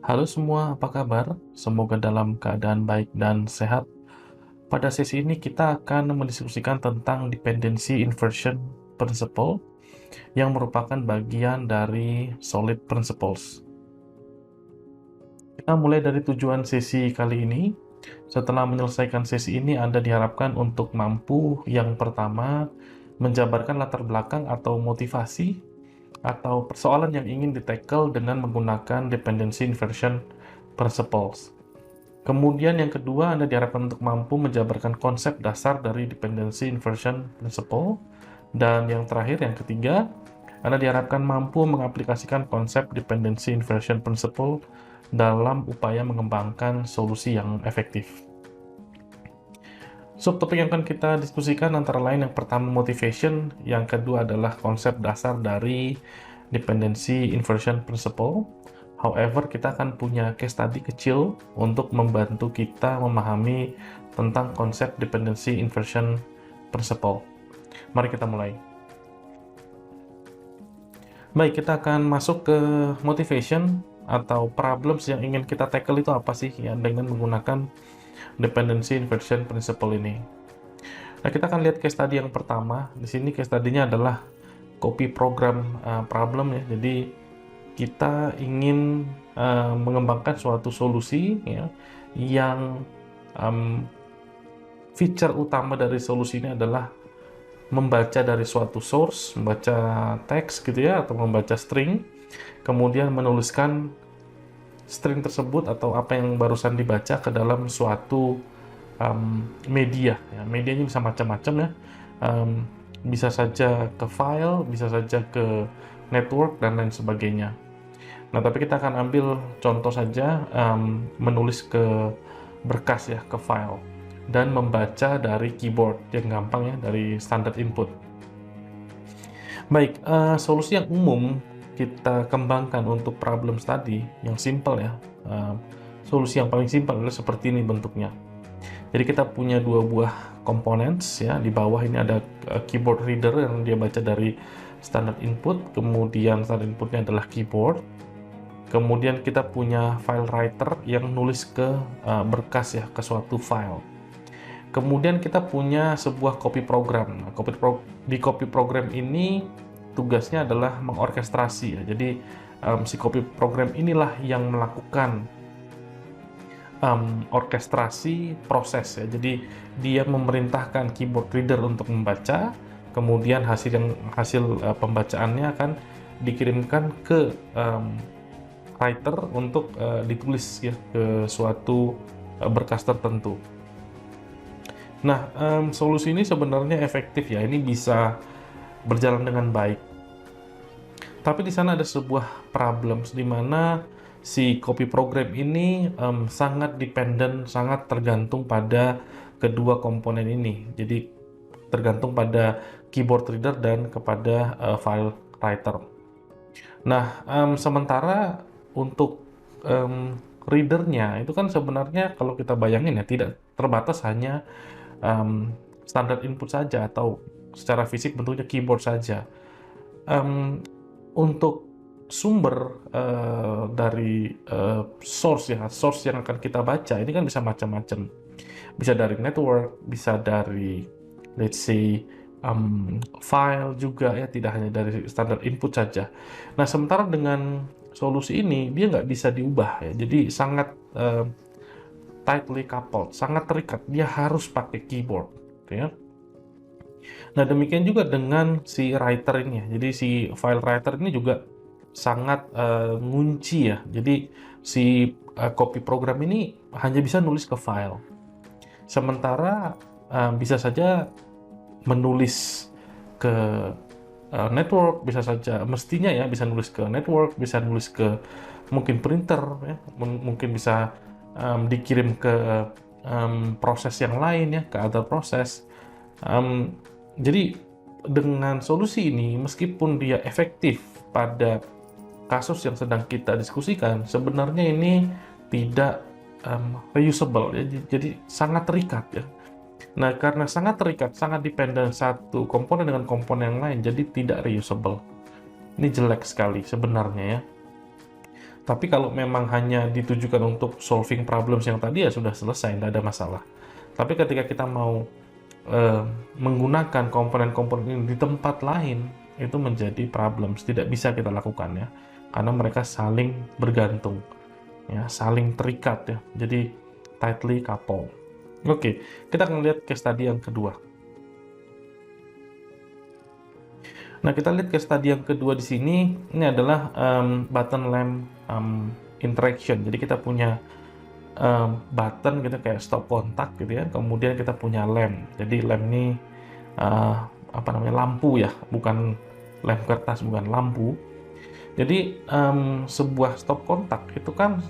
Halo semua, apa kabar? Semoga dalam keadaan baik dan sehat. Pada sesi ini kita akan mendiskusikan tentang dependency inversion principle yang merupakan bagian dari solid principles. Kita mulai dari tujuan sesi kali ini. Setelah menyelesaikan sesi ini, Anda diharapkan untuk mampu yang pertama menjabarkan latar belakang atau motivasi atau persoalan yang ingin ditackle dengan menggunakan dependency inversion principles. Kemudian yang kedua, Anda diharapkan untuk mampu menjabarkan konsep dasar dari dependency inversion principle. Dan yang terakhir, yang ketiga, Anda diharapkan mampu mengaplikasikan konsep dependency inversion principle dalam upaya mengembangkan solusi yang efektif. Subtopik yang akan kita diskusikan antara lain yang pertama motivation, yang kedua adalah konsep dasar dari dependency inversion principle. However, kita akan punya case study kecil untuk membantu kita memahami tentang konsep dependency inversion principle. Mari kita mulai. Baik, kita akan masuk ke motivation atau problems yang ingin kita tackle itu apa sih ya dengan menggunakan dependency inversion principle ini. Nah, kita akan lihat case study yang pertama. Di sini case study-nya adalah copy program problem ya. Jadi kita ingin mengembangkan suatu solusi ya yang feature utama dari solusi ini adalah membaca dari suatu source, membaca teks gitu ya atau membaca string, kemudian menuliskan string tersebut atau apa yang barusan dibaca ke dalam suatu media ya. Medianya bisa macam-macam ya. Bisa saja ke file, bisa saja ke network dan lain sebagainya. Nah, tapi kita akan ambil contoh saja menulis ke berkas ya, ke file dan membaca dari keyboard yang gampang ya, dari standard input. Baik, solusi yang umum kita kembangkan untuk problem tadi yang simple ya. Solusi yang paling simpel adalah seperti ini bentuknya. Jadi kita punya dua buah components ya. Di bawah ini ada keyboard reader yang dia baca dari standard input, kemudian standard inputnya adalah keyboard. Kemudian kita punya file writer yang nulis ke berkas ya, ke suatu file. Kemudian kita punya sebuah copy program. Nah, di copy program ini tugasnya adalah mengorkestrasi ya. Jadi si copy program inilah yang melakukan orkestrasi proses ya. Jadi dia memerintahkan keyboard reader untuk membaca, kemudian hasil pembacaannya akan dikirimkan ke writer untuk ditulis ya ke suatu berkas tertentu. Nah, solusi ini sebenarnya efektif ya. Ini bisa berjalan dengan baik. Tapi di sana ada sebuah problem di mana si copy program ini sangat dependent, sangat tergantung pada kedua komponen ini. Jadi tergantung pada keyboard reader dan kepada file writer. Nah, sementara untuk readernya itu kan sebenarnya kalau kita bayangin ya tidak terbatas hanya standar input saja atau secara fisik bentuknya keyboard saja. Untuk sumber dari source ya, source yang akan kita baca ini kan bisa macam-macam. Bisa dari network, bisa dari let's say file juga ya, tidak hanya dari standar input saja. Nah, sementara dengan solusi ini dia nggak bisa diubah ya, jadi sangat tightly coupled, sangat terikat. Dia harus pakai keyboard, ya. Nah, demikian juga dengan si writer ini ya. Jadi si file writer ini juga sangat ngunci ya. Jadi si copy program ini hanya bisa nulis ke file. Sementara bisa saja menulis ke network, bisa saja mestinya ya bisa nulis ke network, bisa nulis ke mungkin printer ya, mungkin bisa dikirim ke proses yang lain ya, ke other proses. Jadi dengan solusi ini, meskipun dia efektif pada kasus yang sedang kita diskusikan, sebenarnya ini tidak reusable ya, jadi sangat terikat ya. Nah, karena sangat terikat, sangat dependent satu komponen dengan komponen yang lain, jadi tidak reusable. Ini jelek sekali sebenarnya ya. Tapi kalau memang hanya ditujukan untuk solving problems yang tadi ya sudah selesai, tidak ada masalah. Tapi ketika kita mau menggunakan komponen-komponen ini di tempat lain, itu menjadi problems, tidak bisa kita lakukan ya, karena mereka saling bergantung, ya, saling terikat ya, jadi tightly coupled. Oke, kita akan lihat case study yang kedua. Nah, kita lihat case study yang kedua di sini, ini adalah button lamp interaction. Jadi kita punya button gitu kayak stop kontak gitu ya. Kemudian kita punya lamp. Jadi lamp ini apa namanya, lampu ya, bukan lem kertas, bukan lampu. Jadi sebuah stop kontak itu kan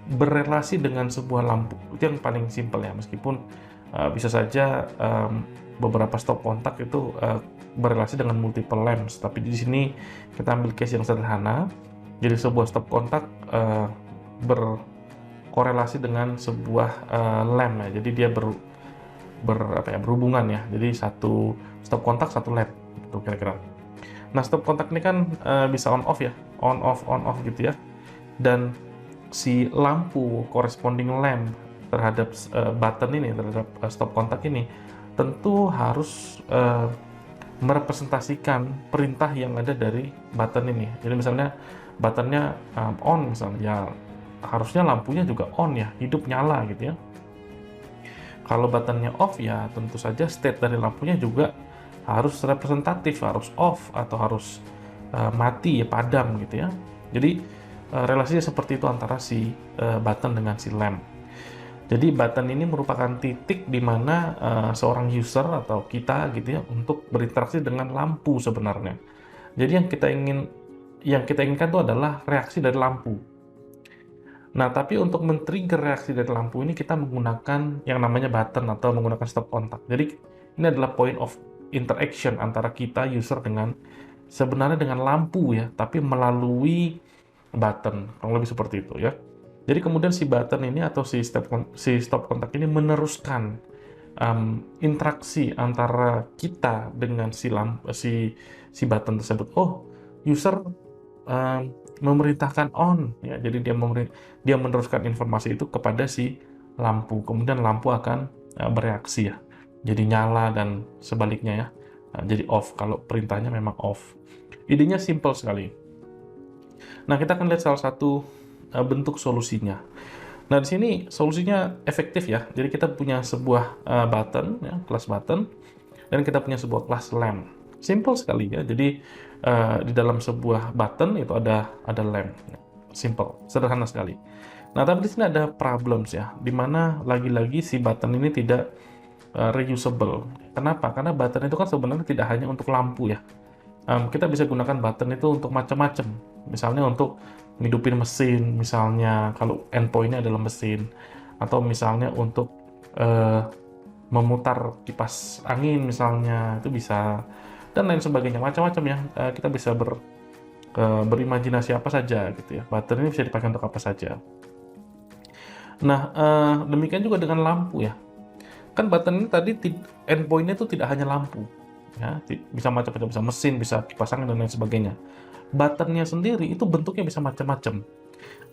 berrelasi dengan sebuah lampu. Itu yang paling simpel ya, meskipun bisa saja beberapa stop kontak itu berrelasi dengan multiple lamps, tapi di sini kita ambil case yang sederhana. Jadi sebuah stop kontak berkorelasi dengan sebuah lamp ya. Jadi dia berhubungan ya. Jadi satu stop kontak, satu lamp itu kira-kira. Nah, stop kontak ini kan bisa on off ya, on off gitu ya. Dan si lampu corresponding lamp terhadap button ini, terhadap stop kontak ini tentu harus merepresentasikan perintah yang ada dari button ini. Jadi misalnya buttonnya on misalnya, ya harusnya lampunya juga on ya, hidup nyala gitu ya. Kalau buttonnya off ya tentu saja state dari lampunya juga harus representatif, harus off atau harus mati ya, padam gitu ya. Jadi relasinya seperti itu antara si button dengan si lamp. Jadi button ini merupakan titik di mana seorang user atau kita gitu ya untuk berinteraksi dengan lampu sebenarnya. Jadi yang kita inginkan itu adalah reaksi dari lampu. Nah, tapi untuk men-trigger reaksi dari lampu ini kita menggunakan yang namanya button atau menggunakan stop kontak. Jadi ini adalah point of interaction antara kita user dengan sebenarnya dengan lampu ya, tapi melalui button. Kurang lebih seperti itu ya. Jadi kemudian si button ini atau si stop kontak ini meneruskan interaksi antara kita dengan si button tersebut. Oh, user memerintahkan on ya. Jadi dia meneruskan informasi itu kepada si lampu. Kemudian lampu akan bereaksi ya. Jadi nyala dan sebaliknya ya. Jadi off kalau perintahnya memang off. Idenya simple sekali. Nah, kita akan lihat salah satu bentuk solusinya. Nah, di sini solusinya efektif ya. Jadi kita punya sebuah button ya, kelas button, dan kita punya sebuah kelas lamp. Simple sekali ya. Jadi di dalam sebuah button itu ada lamp. Simple, sederhana sekali. Nah, tapi di sini ada problems ya, di mana lagi-lagi si button ini tidak reusable. Kenapa? Karena button itu kan sebenarnya tidak hanya untuk lampu ya. Kita bisa gunakan button itu untuk macam-macam. Misalnya untuk ngidupin mesin, misalnya kalau endpoint-nya adalah mesin, atau misalnya untuk memutar kipas angin misalnya, itu bisa, dan lain sebagainya, macam-macam ya. Kita bisa berimajinasi apa saja gitu ya. Button ini bisa dipakai untuk apa saja. Nah, demikian juga dengan lampu ya. Kan button ini tadi endpoint-nya itu tidak hanya lampu ya, bisa macam-macam, bisa mesin, bisa kipas angin dan lain sebagainya. Buttonnya sendiri itu bentuknya bisa macam-macam,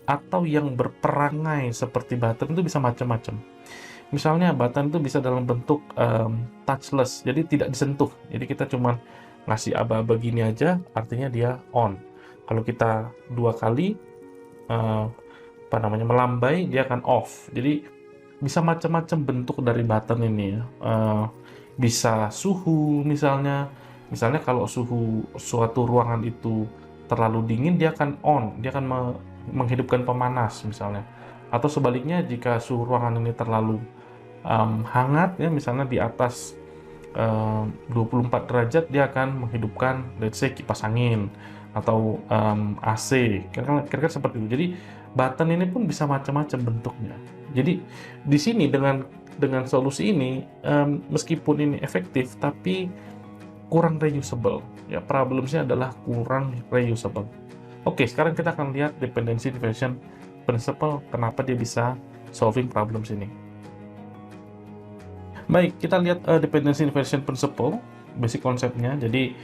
atau yang berperangai seperti button itu bisa macam-macam. Misalnya button itu bisa dalam bentuk touchless, jadi tidak disentuh. Jadi kita cuma ngasih aba-aba gini aja, artinya dia on. Kalau kita dua kali melambai, dia akan off. Jadi bisa macam-macam bentuk dari button ini ya. Bisa suhu misalnya kalau suhu suatu ruangan itu terlalu dingin, dia akan on, dia akan menghidupkan pemanas misalnya. Atau sebaliknya, jika suhu ruangan ini terlalu hangat ya, misalnya di atas 24 derajat, dia akan menghidupkan let's say kipas angin atau AC, kira-kira seperti itu. Jadi button ini pun bisa macam-macam bentuknya. Jadi di sini dengan solusi ini, meskipun ini efektif tapi kurang reusable ya. Problemsnya adalah kurang reusable. Oke, sekarang kita akan lihat dependency inversion principle, kenapa dia bisa solving problems ini. Baik, kita lihat dependency inversion principle, basic konsepnya. Jadi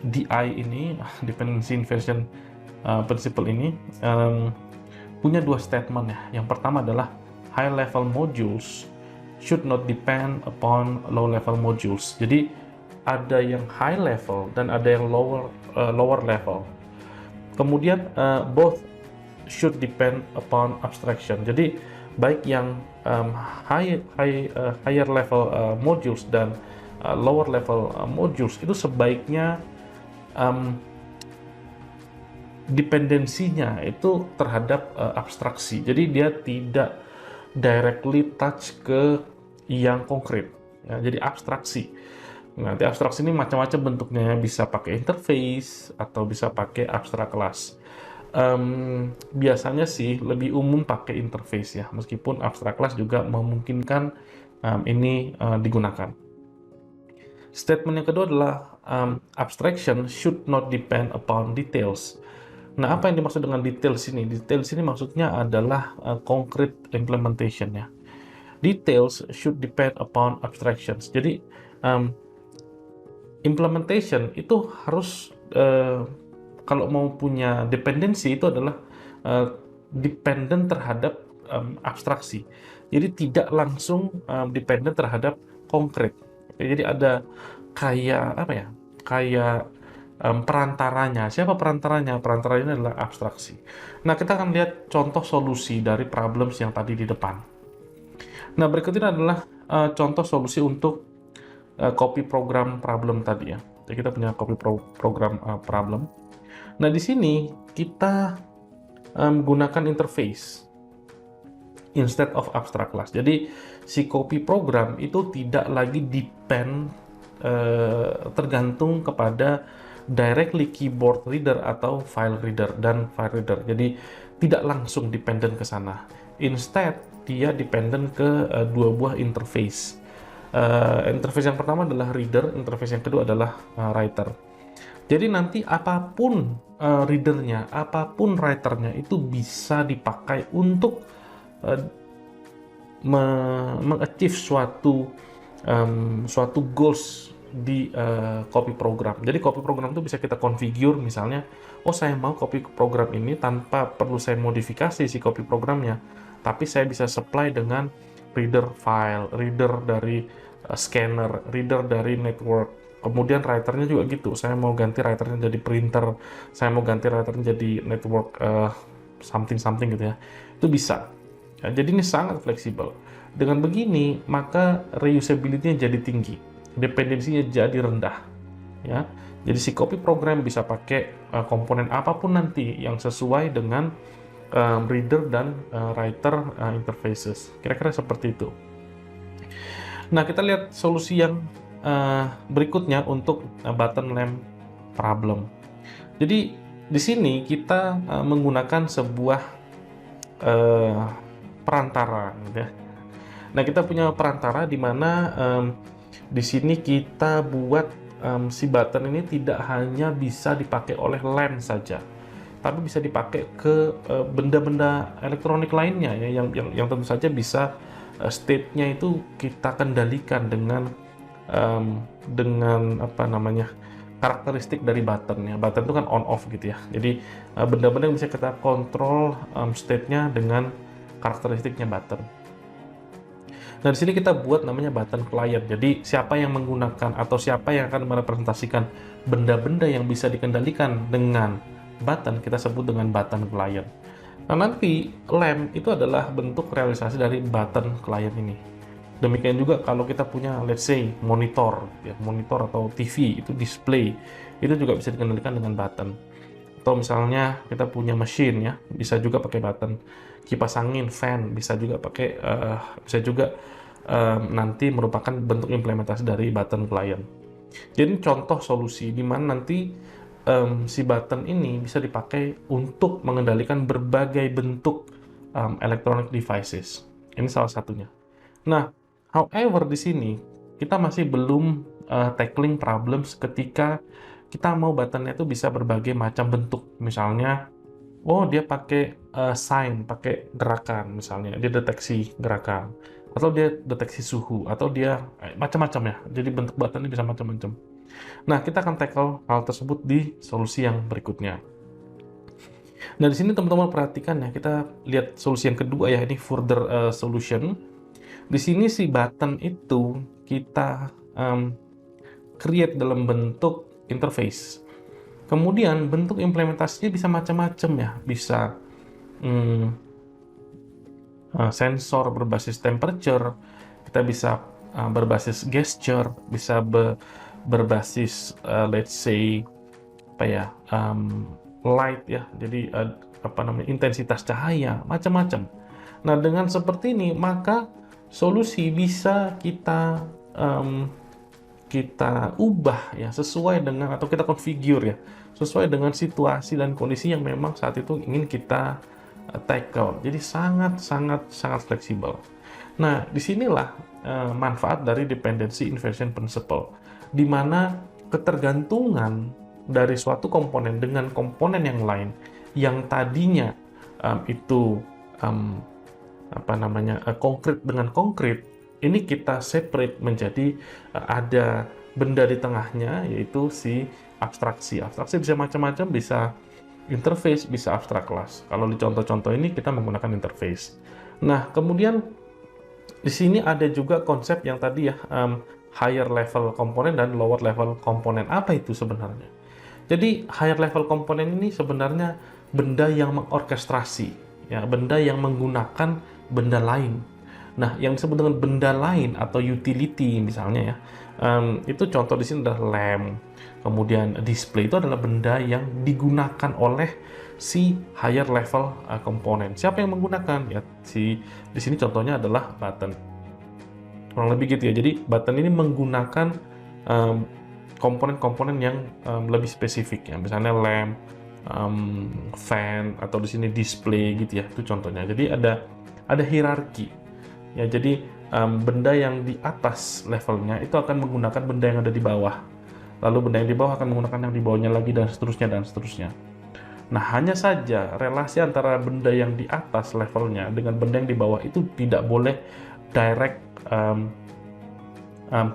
DI ini, dependency inversion prinsipal ini punya dua statement ya. Yang pertama adalah high level modules should not depend upon low level modules. Jadi ada yang high level dan ada yang lower level. Kemudian both should depend upon abstraction. Jadi baik yang higher level modules dan lower level modules itu sebaiknya dependensinya itu terhadap abstraksi. Jadi dia tidak directly touch ke yang konkret. Ya, jadi abstraksi. Nanti abstraksi ini macam-macam bentuknya, bisa pakai interface atau bisa pakai abstrak kelas. Biasanya sih lebih umum pakai interface ya, meskipun abstrak kelas juga memungkinkan ini digunakan. Statement yang kedua adalah abstraction should not depend upon details. Nah, apa yang dimaksud dengan details ini? Details ini maksudnya adalah concrete implementation ya. Details should depend upon abstractions. Jadi implementation itu harus kalau mau punya dependensi itu adalah dependent terhadap abstraksi. Jadi tidak langsung dependent terhadap konkret. Jadi ada kayak apa ya? Kayak perantaranya. Siapa perantaranya? Perantaranya adalah abstraksi. Nah, kita akan lihat contoh solusi dari problems yang tadi di depan. Nah, berikut ini adalah contoh solusi untuk copy program problem tadi ya. Jadi kita punya copy program problem. Nah, di sini kita menggunakan interface instead of abstract class. Jadi si copy program itu tidak lagi depend tergantung kepada directly keyboard reader atau file reader dan file reader. Jadi tidak langsung dependent ke sana. Instead dia dependent ke dua buah interface. Interface yang pertama adalah reader, interface yang kedua adalah writer. Jadi nanti apapun readernya, apapun writernya itu bisa dipakai untuk mengachieve suatu goals di copy program. Jadi copy program itu bisa kita configure misalnya, oh saya mau copy program ini tanpa perlu saya modifikasi si copy programnya, tapi saya bisa supply dengan reader file, reader dari scanner, reader dari network. Kemudian writernya juga gitu, saya mau ganti writernya jadi printer, saya mau ganti writernya jadi network something gitu ya, itu bisa ya, jadi ini sangat fleksibel. Dengan begini maka reusability-nya jadi tinggi, dependensinya jadi rendah ya. Jadi si copy program bisa pakai komponen apapun nanti yang sesuai dengan reader dan writer interfaces, kira-kira seperti itu. Nah, kita lihat solusi yang berikutnya untuk button lamp problem. Jadi di sini kita menggunakan sebuah perantara, gitu ya. Nah, kita punya perantara di mana di sini kita buat si button ini tidak hanya bisa dipakai oleh lamp saja, tapi bisa dipakai ke benda-benda elektronik lainnya ya, yang tentu saja bisa state-nya itu kita kendalikan dengan apa namanya, karakteristik dari button ya. Button itu kan on off gitu ya. Jadi benda-benda yang bisa kita kontrol state-nya dengan karakteristiknya button. Nah, di sini kita buat namanya button client. Jadi siapa yang menggunakan atau siapa yang akan merepresentasikan benda-benda yang bisa dikendalikan dengan button kita sebut dengan button client. Nah, nanti lamp itu adalah bentuk realisasi dari button client ini. Demikian juga kalau kita punya let's say monitor ya, monitor atau TV itu display, itu juga bisa dikendalikan dengan button. Atau misalnya kita punya mesin ya, bisa juga pakai button. Kipas angin, fan bisa juga pakai bisa juga nanti merupakan bentuk implementasi dari button client. Jadi contoh solusi di mana nanti si button ini bisa dipakai untuk mengendalikan berbagai bentuk electronic devices. Ini salah satunya. Nah, however di sini kita masih belum tackling problems ketika kita mau buttonnya itu bisa berbagai macam bentuk. Misalnya, oh dia pakai sign, pakai gerakan, misalnya dia deteksi gerakan, atau dia deteksi suhu, atau dia macam-macam ya. Jadi bentuk buttonnya bisa macam-macam. Nah, kita akan tackle hal tersebut di solusi yang berikutnya. Nah, di sini teman-teman perhatikan ya, kita lihat solusi yang kedua ya, ini further solution. Di sini si button itu kita create dalam bentuk interface. Kemudian bentuk implementasinya bisa macam-macam ya, bisa sensor berbasis temperature, kita bisa berbasis gesture, bisa berbasis let's say apa ya, light ya, jadi apa namanya, intensitas cahaya, macam-macam. Nah, dengan seperti ini maka solusi bisa kita ubah ya sesuai dengan, atau kita configure ya sesuai dengan situasi dan kondisi yang memang saat itu ingin kita tackle. Jadi sangat fleksibel. Nah, disinilah manfaat dari dependency inversion principle, di mana ketergantungan dari suatu komponen dengan komponen yang lain yang tadinya itu apa namanya, konkret dengan konkret, ini kita separate menjadi ada benda di tengahnya, yaitu si abstraksi. Abstraksi bisa macam-macam, bisa interface, bisa abstract class. Kalau di contoh-contoh ini kita menggunakan interface. Nah, kemudian di sini ada juga konsep yang tadi ya, higher level komponen dan lower level komponen. Apa itu sebenarnya? Jadi higher level komponen ini sebenarnya benda yang mengorkestrasi, ya, benda yang menggunakan benda lain. Nah, yang disebut dengan benda lain atau utility misalnya ya, itu contoh di sini adalah lamp, kemudian display, itu adalah benda yang digunakan oleh si higher level komponen. Siapa yang menggunakan? Ya, di sini contohnya adalah button. Kurang lebih gitu ya. Jadi button ini menggunakan komponen-komponen yang lebih spesifik ya, misalnya lamp, fan, atau di sini display gitu ya. Itu contohnya. Jadi ada hierarki. Ya, jadi benda yang di atas levelnya itu akan menggunakan benda yang ada di bawah. Lalu benda yang di bawah akan menggunakan yang di bawahnya lagi, dan seterusnya dan seterusnya. Nah, hanya saja relasi antara benda yang di atas levelnya dengan benda yang di bawah itu tidak boleh direct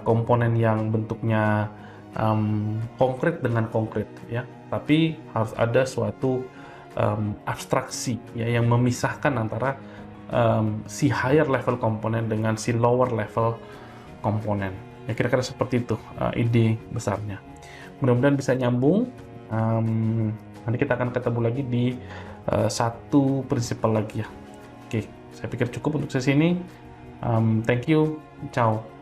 komponen yang bentuknya konkret dengan konkret ya. Tapi harus ada suatu abstraksi ya yang memisahkan antara si higher level komponen dengan si lower level komponen. Ya, kira-kira seperti itu ide besarnya. Mudah-mudahan bisa nyambung. Nanti kita akan ketemu lagi di satu prinsipal lagi ya. Oke, saya pikir cukup untuk sesi ini. Thank you. Ciao.